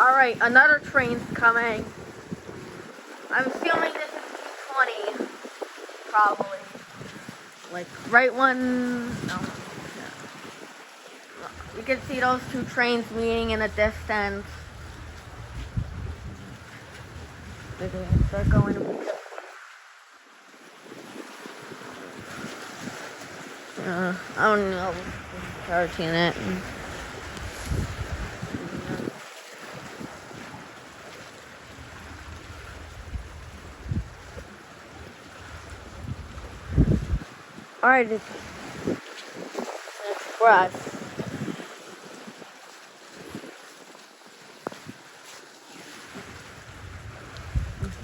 Alright, another train's coming. I'm assuming this is 20, probably. Like, right one, no. You can see those two trains meeting in the distance. They're going to be... I don't know. Charging it. Alright, it's express.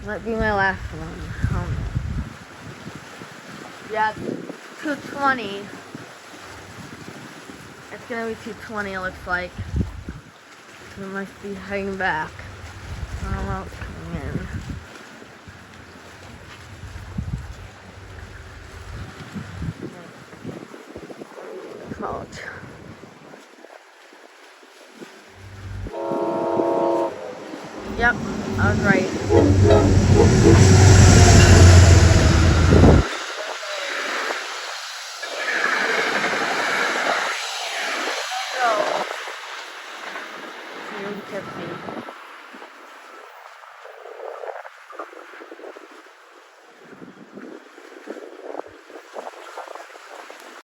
Might be my last one. Yeah, 220. It's gonna be 220, it looks like. We must be heading back. I don't know what's coming in. College. Yep, I was right. So, 250.